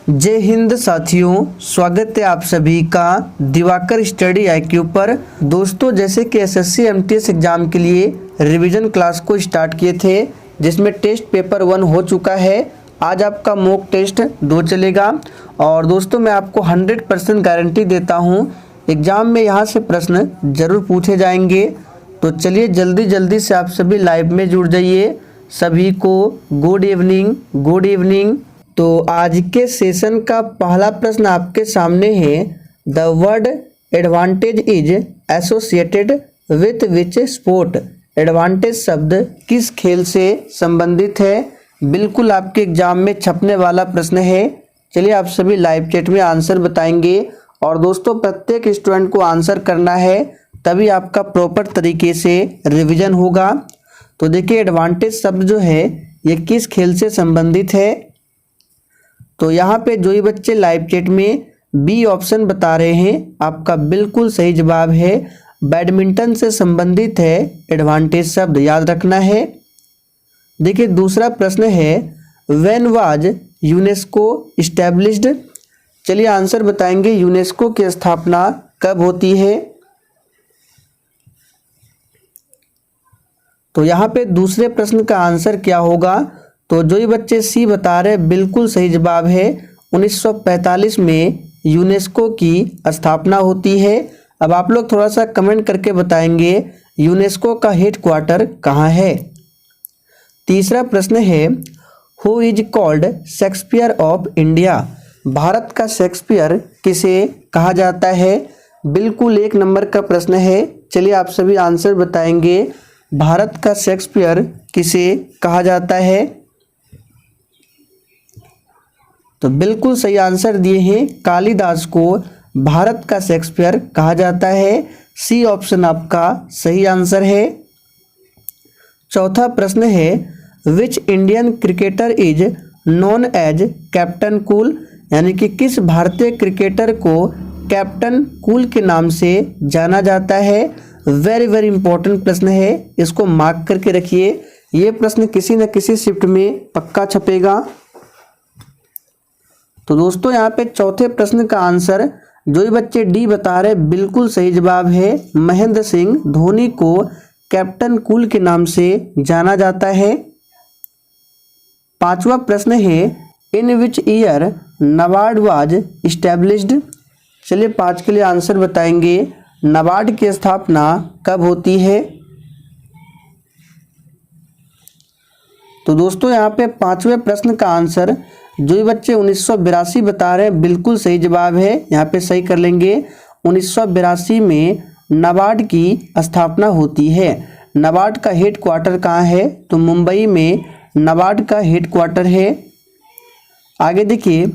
जय हिंद साथियों, स्वागत है आप सभी का दिवाकर स्टडी IQ पर। दोस्तों, जैसे कि SSC MTS एग्जाम के लिए रिवीजन क्लास को स्टार्ट किए थे, जिसमें टेस्ट पेपर 1 हो चुका है। आज आपका मॉक टेस्ट 2 चलेगा और दोस्तों मैं आपको 100% गारंटी देता हूं एग्जाम में यहां से प्रश्न जरूर पूछे जाएंगे। तो चलिए जल्दी से आप सभी लाइव में जुड़ जाइए। सभी को गुड इवनिंग। तो आज के सेशन का पहला प्रश्न आपके सामने है। The word advantage is associated with which sport. Advantage शब्द किस खेल से संबंधित है? बिल्कुल आपके एग्जाम में छपने वाला प्रश्न है। चलिए आप सभी लाइव चैट में आंसर बताएंगे और दोस्तों प्रत्येक स्टूडेंट को आंसर करना है, तभी आपका प्रॉपर तरीके से रिवीजन होगा। तो देखिए एडवांटेज शब्द जो है ये किस खेल से संबंधित है? तो यहाँ पे जो ही बच्चे लाइव चैट में बी ऑप्शन बता रहे हैं, आपका बिल्कुल सही जवाब है। बैडमिंटन से संबंधित है एडवांटेज शब्द, याद रखना है। देखिए दूसरा प्रश्न है, व्हेन वाज यूनेस्को इस्टेब्लिश्ड। चलिए आंसर बताएंगे, यूनेस्को की स्थापना कब होती है? तो यहाँ पे दूसरे प्रश्न का आंसर क्या होगा? तो जो ही बच्चे सी बता रहे बिल्कुल सही जवाब है। 1945 में यूनेस्को की स्थापना होती है। अब आप लोग थोड़ा सा कमेंट करके बताएंगे यूनेस्को का हेडक्वार्टर कहाँ है। तीसरा प्रश्न है, who is called Shakespeare of India. Bharat का शेक्सपियर किसे कहा जाता है? बिल्कुल 1 नंबर का प्रश्न है। चलिए आप सभी आंसर बताएंगे, भारत का शेक्सपियर किसे कहा जाता है? तो बिल्कुल सही आंसर दिए हैं, कालिदास को भारत का शेक्सपियर कहा जाता है। सी ऑप्शन आपका सही आंसर है। चौथा प्रश्न है, which Indian cricketer is known as captain cool. यानी कि किस भारतीय क्रिकेटर को कैप्टन कूल के नाम से जाना जाता है? वेरी इंपॉर्टेंट प्रश्न है, इसको मार्क करके रखिए। ये प्रश्न किसी न किसी शिफ्ट में पक्का छपेगा। तो दोस्तों यहाँ पे चौथे प्रश्न का आंसर जो ही बच्चे डी बता रहे बिल्कुल सही जवाब है। महेंद्र सिंह धोनी को कैप्टन कूल के नाम से जाना जाता है। पांचवा प्रश्न है, in which year NABARD was established. चलिए 5 के लिए आंसर बताएंगे, नाबार्ड की स्थापना कब होती है? तो दोस्तों यहाँ पे 5वें प्रश्न का आंसर जो ही बच्चे 1982 बता रहे हैं बिल्कुल सही जवाब है। यहाँ पे सही कर लेंगे, 1982 में नाबार्ड की स्थापना होती है। नाबार्ड का हेडक्वार्टर कहाँ है? तो मुंबई में नाबार्ड का हेडक्वार्टर है। आगे देखिए,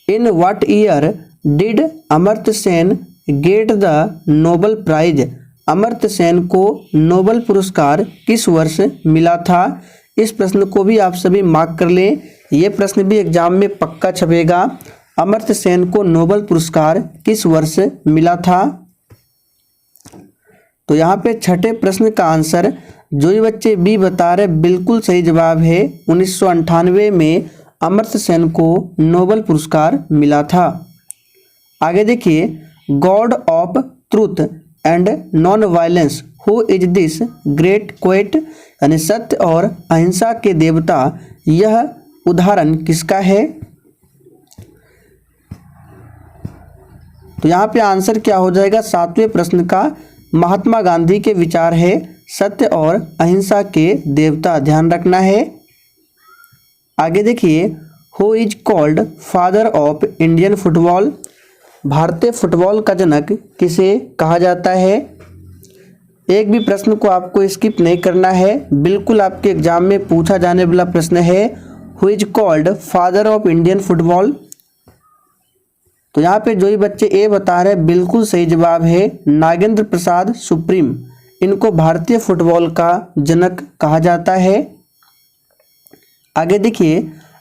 in what year did Amartya Sen get the Nobel prize. Amartya Sen को नोबेल पुरस्कार किस वर्ष मिला था? इस प्रश्न को भी आप सभी मार्क कर लें, ये प्रश्न भी एग्जाम में पक्का छपेगा। अमर्त्य सेन को नोबेल पुरस्कार किस वर्ष मिला था? तो यहाँ पे छठे प्रश्न का आंसर जो ही बच्चे बी बता रहे बिल्कुल सही जवाब है। 1998 में अमर्त्य सेन को नोबेल पुरस्कार मिला था। आगे देखिए, God of truth and non violence, who is this great poet. यानी सत्य और अहिंसा के देवता, यह उदाहरण किसका है? तो यहाँ पे आंसर क्या हो जाएगा? 7वें प्रश्न का महात्मा गांधी के विचार है, सत्य और अहिंसा के देवता, ध्यान रखना है। आगे देखिए, who is called father of Indian football. भारतीय फुटबॉल का जनक किसे कहा जाता है? एक भी प्रश्न को आपको स्किप नहीं करना है, बिल्कुल आपके एग्जाम में पूछा जाने वाला प्रश्न है, who is called father of Indian football. तो यहाँ पे जो ही बच्चे ए बता रहे बिल्कुल सही जवाब है, नागेंद्र प्रसाद सुप्रीम। इनको भारतीय फुटबॉल का जनक कहा जाता है। आगे देखिए,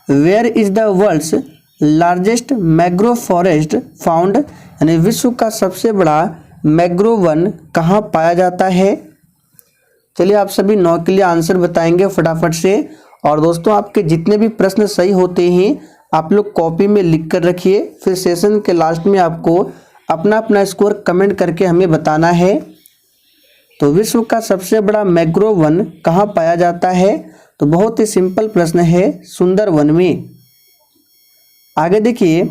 where is the world's largest mangrove forest found. यानी विश्व का सबसे बड़ा मैंग्रोव वन कहाँ पाया जाता है? चलिए आप सभी 9 के लिए आंसर बताएंगे फटाफट से। और दोस्तों आपके जितने भी प्रश्न सही होते हैं आप लोग कॉपी में लिख कर रखिए। फिर सेशन के लास्ट में आपको अपना अपना स्कोर कमेंट करके हमें बताना है। तो विश्व का सबसे बड़ा मैंग्रोव वन कहाँ पाया जाता है? तो बहुत ही सिंपल प्रश्न है, सुंदरवन में। आगे देखिए,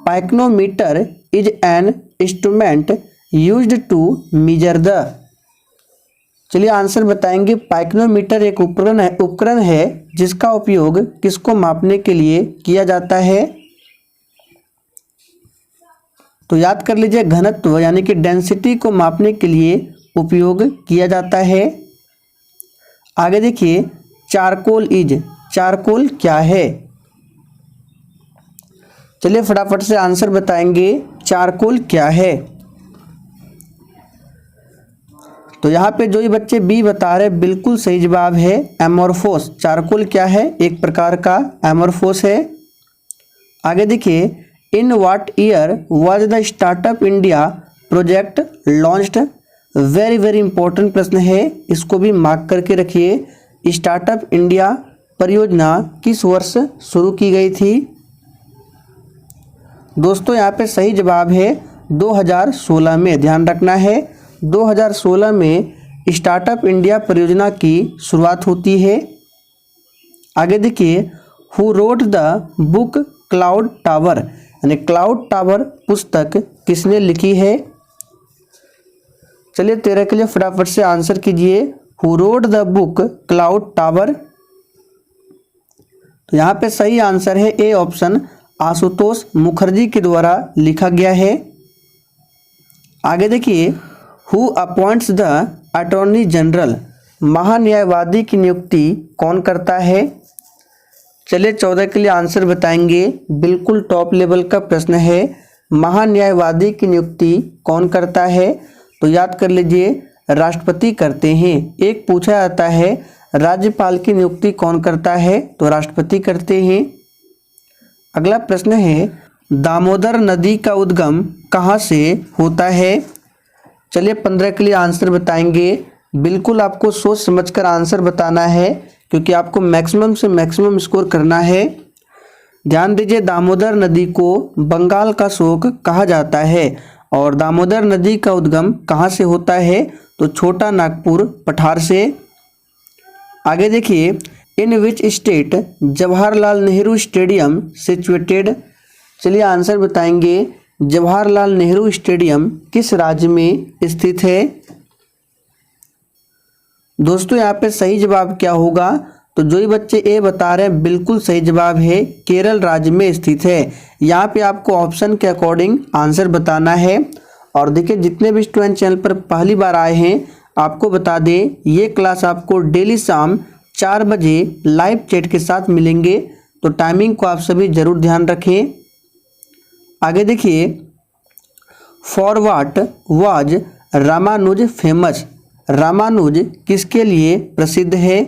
pycnometer is an instrument used to measure the. चलिए आंसर बताएंगे। पाइक्नोमीटर एक उपकरण है जिसका उपयोग किसको मापने के लिए किया जाता है? तो याद कर लीजिए, घनत्व यानी कि डेंसिटी को मापने के लिए उपयोग किया जाता है। आगे देखिए, चारकोल क्या है? चलिए फटाफट से आंसर बताएंगे, चारकोल क्या है? तो यहाँ पे जो ये बच्चे बी बता रहे हैं बिल्कुल सही जवाब है, एमोर्फोस। चारकोल क्या है? एक प्रकार का एमोर्फोस है। आगे देखिए, in what year was the startup India project launched? Very very important प्रश्न है, इसको भी मार्क करके रखिए। स्टार्टअप इंडिया परियोजना किस वर्ष शुरू की गई थी? दोस्तों यहाँ पे सही जवाब है 2016 में। ध्यान रखना है, 2016 में स्टार्टअप इंडिया परियोजना की शुरुआत होती है। आगे देखिए, who wrote the book cloud tower? यानी क्लाउड टावर पुस्तक किसने लिखी है? चलिए 13 के लिए फटाफट से आंसर कीजिए, who wrote the book cloud tower? तो यहाँ पे सही आंसर है ए ऑप्शन, आशुतोष मुखर्जी के द्वारा लिखा गया है। आगे देखिए, who appoints the attorney general? महान्यायवादी की नियुक्ति कौन करता है? चलिए 14 के लिए आंसर बताएंगे। बिल्कुल टॉप लेवल का प्रश्न है, महान्यायवादी की नियुक्ति कौन करता है? तो याद कर लीजिए, राष्ट्रपति करते हैं। एक पूछा जाता है, राज्यपाल की नियुक्ति कौन करता है? तो राष्ट्रपति करते हैं। अगला प्रश्न है, दामोदर नदी का उद्गम कहाँ से होता है? चलिए 15 के लिए आंसर बताएंगे। बिल्कुल आपको सोच समझकर आंसर बताना है, क्योंकि आपको मैक्सिमम से मैक्सिमम स्कोर करना है। ध्यान दीजिए, दामोदर नदी को बंगाल का शोक कहा जाता है। और दामोदर नदी का उद्गम कहाँ से होता है? तो छोटा नागपुर पठार से। आगे देखिए, in which state Jawaharlal Nehru stadium situated? चलिए आंसर बताएंगे, जवाहरलाल नेहरू स्टेडियम किस राज्य में स्थित है? दोस्तों यहाँ पे सही जवाब क्या होगा? तो जो ही बच्चे ए बता रहे हैं बिल्कुल सही जवाब है, केरल राज्य में स्थित है। यहाँ पे आपको ऑप्शन के अकॉर्डिंग आंसर बताना है। और देखिए, जितने भी स्टूडेंट चैनल पर पहली बार आए हैं, आपको बता दें, ये क्लास आपको डेली शाम 4 बजे लाइव चैट के साथ मिलेंगे। तो टाइमिंग को आप सभी जरूर ध्यान रखें। आगे देखिए, for what was Ramanuj famous? Ramanuj किसके लिए प्रसिद्ध है?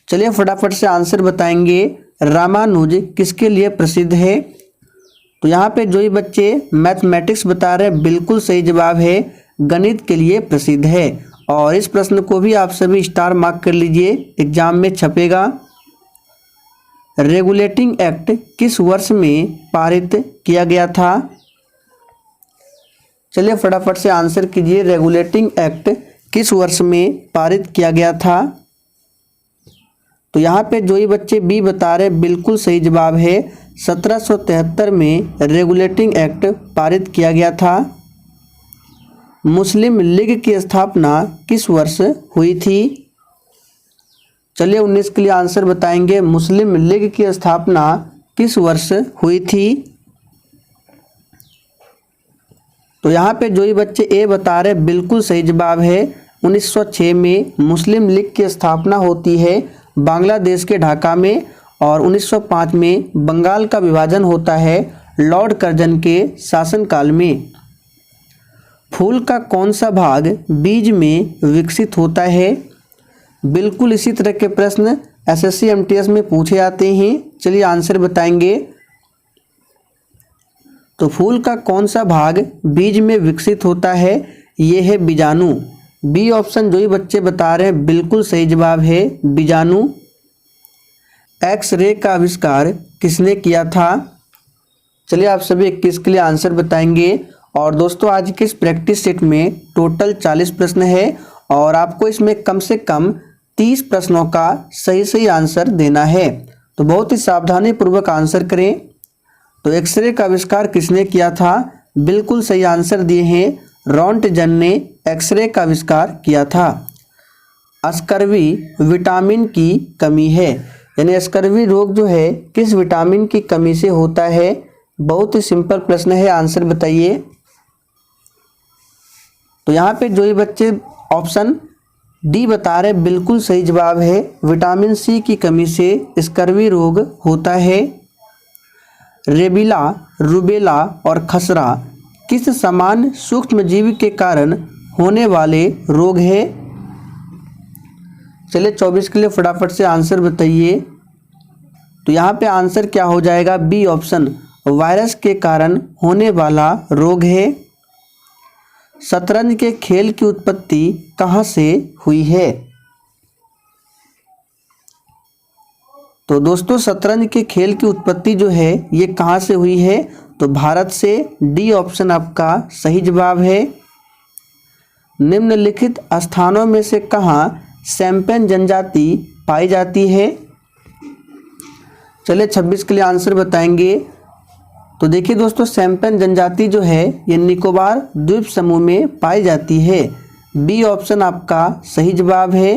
चलिए फटाफट से आंसर बताएंगे, रामानुज किसके लिए प्रसिद्ध है? तो यहाँ पे जो ही बच्चे मैथमेटिक्स बता रहे हैं बिल्कुल सही जवाब है, गणित के लिए प्रसिद्ध है। और इस प्रश्न को भी आप सभी स्टार मार्क कर लीजिए, एग्जाम में छपेगा। रेगुलेटिंग एक्ट किस वर्ष में पारित किया गया था? चलिए फटाफट से आंसर कीजिए, रेगुलेटिंग एक्ट किस वर्ष में पारित किया गया था? तो यहाँ पे जो ही बच्चे बी बता रहे बिल्कुल सही जवाब है, 1773 में रेगुलेटिंग एक्ट पारित किया गया था। मुस्लिम लीग की स्थापना किस वर्ष हुई थी? चलिए 19 के लिए आंसर बताएंगे, मुस्लिम लीग की स्थापना किस वर्ष हुई थी? तो यहाँ पे जो ही बच्चे ए बता रहे बिल्कुल सही जवाब है, 1906 में मुस्लिम लीग की स्थापना होती है बांग्लादेश के ढाका में। और 1905 में बंगाल का विभाजन होता है लॉर्ड कर्जन के शासनकाल में। फूल का कौन सा भाग बीज में विकसित होता है? बिल्कुल इसी तरह के प्रश्न एसएससी एमटीएस में पूछे जाते हैं। चलिए आंसर बताएंगे। तो फूल का कौन सा भाग बीज में विकसित होता है? ये है बीजाणु। बी ऑप्शन जो ही बच्चे बता रहे हैं बिल्कुल सही जवाब है, बीजाणु। एक्सरे का आविष्कार किसने किया था? चलिए आप सभी 21 के लिए आंसर बताएंगे। और दोस्तों आज के इस प्रैक्टिस सेट में टोटल 40 प्रश्न है और आपको इसमें कम से कम 30 प्रश्नों का सही आंसर देना है, तो बहुत ही सावधानी पूर्वक आंसर करें। तो एक्सरे का आविष्कार किसने किया था? बिल्कुल सही आंसर दिए हैं, रॉन्टजन ने एक्सरे का आविष्कार किया था। स्कर्वी विटामिन की कमी है, यानी स्कर्वी रोग जो है किस विटामिन की कमी से होता है? बहुत ही सिंपल प्रश्न है, आंसर बताइए। तो यहाँ पे जो ये बच्चे ऑप्शन डी बता रहे बिल्कुल सही जवाब है, विटामिन सी की कमी से स्कर्वी रोग होता है। रेबिला, रूबेला और खसरा किस समान सूक्ष्मजीवी के कारण होने वाले रोग है? चलिए 24 के लिए फटाफट से आंसर बताइए। तो यहाँ पे आंसर क्या हो जाएगा? बी ऑप्शन, वायरस के कारण होने वाला रोग है। शतरंज के खेल की उत्पत्ति कहाँ से हुई है? तो दोस्तों शतरंज के खेल की उत्पत्ति जो है ये कहाँ से हुई है? तो भारत से। डी ऑप्शन आपका सही जवाब है। निम्नलिखित स्थानों में से कहाँ सैम्पन जनजाति पाई जाती है? चलिए 26 के लिए आंसर बताएंगे। तो देखिए दोस्तों सैम्पन जनजाति जो है ये निकोबार द्वीप समूह में पाई जाती है। बी ऑप्शन आपका सही जवाब है।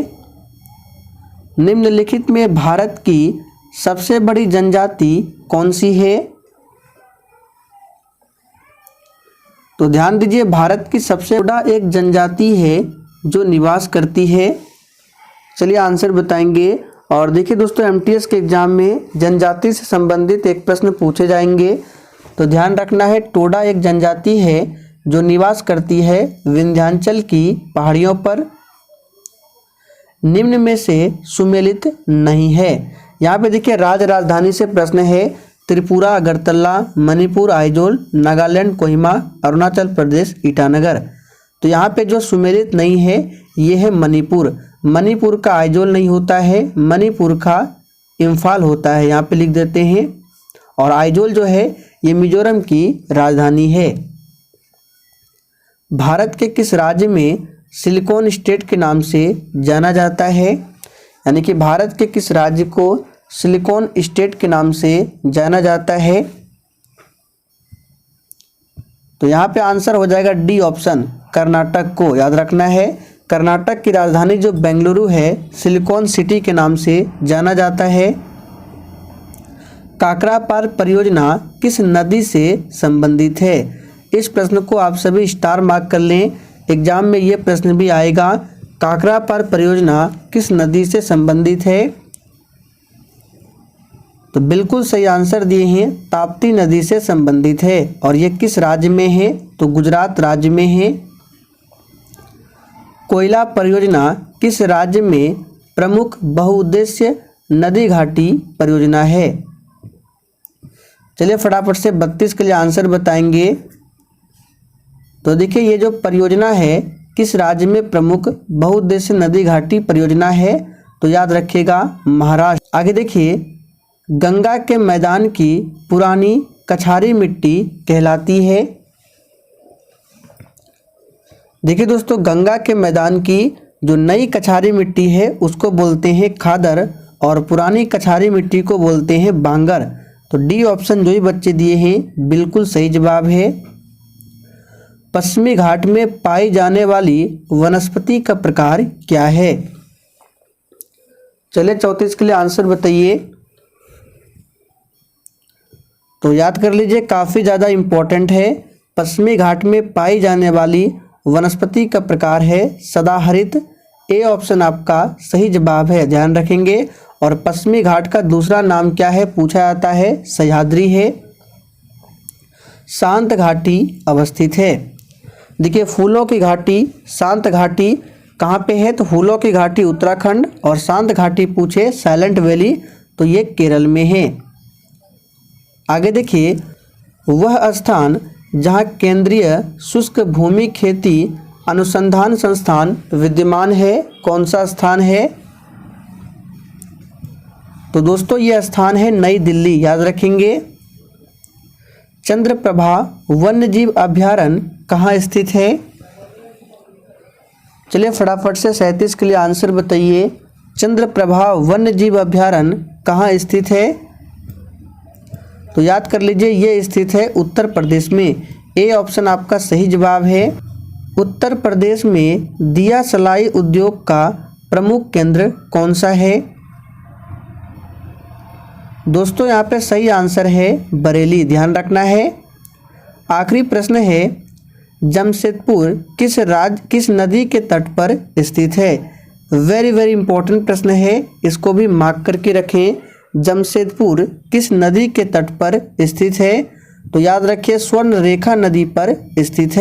निम्नलिखित में भारत की सबसे बड़ी जनजाति कौन सी है? तो ध्यान दीजिए भारत की सबसे बड़ा एक जनजाति है जो निवास करती है। चलिए आंसर बताएंगे। और देखिए दोस्तों एमटीएस के एग्जाम में जनजाति से संबंधित एक प्रश्न पूछे जाएंगे, तो ध्यान रखना है टोडा एक जनजाति है जो निवास करती है विंध्याचल की पहाड़ियों पर। निम्न में से सुमेलित नहीं है। यहाँ पे देखिए राजधानी से प्रश्न है, त्रिपुरा अगरतला, मणिपुर आइजोल, नागालैंड कोहिमा, अरुणाचल प्रदेश ईटानगर। तो यहाँ पे जो सुमेलित नहीं है ये है मणिपुर। मणिपुर का आइजोल नहीं होता है, मणिपुर का इम्फाल होता है, यहाँ पे लिख देते हैं। और आइजोल जो है ये मिजोरम की राजधानी है। भारत के किस राज्य में सिलिकॉन स्टेट के नाम से जाना जाता है? यानी कि भारत के किस राज्य को सिलिकॉन स्टेट के नाम से जाना जाता है? तो यहाँ पे आंसर हो जाएगा डी ऑप्शन, कर्नाटक को। याद रखना है कर्नाटक की राजधानी जो बेंगलुरु है सिलिकॉन सिटी के नाम से जाना जाता है। काकरापार परियोजना किस नदी से संबंधित है? इस प्रश्न को आप सभी स्टार मार्क कर लें, एग्जाम में ये प्रश्न भी आएगा। काकरापार परियोजना किस नदी से संबंधित है? तो बिल्कुल सही आंसर दिए हैं, ताप्ती नदी से संबंधित है। और ये किस राज्य में है? तो गुजरात राज्य में है। कोयला परियोजना किस राज्य में प्रमुख बहुउद्देश्य नदी घाटी परियोजना है? चलिए फटाफट से 32 के लिए आंसर बताएंगे। तो देखिए ये जो परियोजना है किस राज्य में प्रमुख बहुउद्देश्य नदी घाटी परियोजना है? तो याद रखिएगा महाराष्ट्र। आगे देखिए गंगा के मैदान की पुरानी कछारी मिट्टी कहलाती है। देखिए दोस्तों गंगा के मैदान की जो नई कछारी मिट्टी है उसको बोलते हैं खादर और पुरानी कछारी मिट्टी को बोलते हैं बांगर। तो डी ऑप्शन जो ही बच्चे दिए हैं बिल्कुल सही जवाब है। पश्चिमी घाट में पाई जाने वाली वनस्पति का प्रकार क्या है? चलिए 34 के लिए आंसर बताइए। तो याद कर लीजिए काफ़ी ज़्यादा इम्पोर्टेंट है। पश्चिमी घाट में पाई जाने वाली वनस्पति का प्रकार है सदाहरित। ए ऑप्शन आपका सही जवाब है, ध्यान रखेंगे। और पश्चिमी घाट का दूसरा नाम क्या है पूछा जाता है? सह्याद्री है। शांत घाटी अवस्थित है। देखिए फूलों की घाटी शांत घाटी कहाँ पे है? तो फूलों की घाटी उत्तराखंड और शांत घाटी पूछे साइलेंट वैली तो ये केरल में है। आगे देखिए वह स्थान जहाँ केंद्रीय शुष्क भूमि खेती अनुसंधान संस्थान विद्यमान है कौन सा स्थान है? तो दोस्तों ये स्थान है नई दिल्ली, याद रखेंगे। चंद्रप्रभा वन्यजीव अभयारण्य कहाँ स्थित है? चलिए फटाफट से 37 के लिए आंसर बताइए। चंद्रप्रभा वन्यजीव अभयारण्य कहाँ स्थित है? तो याद कर लीजिए, ये स्थित है उत्तर प्रदेश में। ए ऑप्शन आपका सही जवाब है। उत्तर प्रदेश में दिया सलाई उद्योग का प्रमुख केंद्र कौन सा है? दोस्तों यहाँ पे सही आंसर है बरेली, ध्यान रखना है। आखिरी प्रश्न है, जमशेदपुर किस नदी के तट पर स्थित है? वेरी वेरी इंपॉर्टेंट प्रश्न है, इसको भी मार्क करके रखें। जमशेदपुर किस नदी के तट पर स्थित है? तो याद रखिए स्वर्ण रेखा नदी पर स्थित है।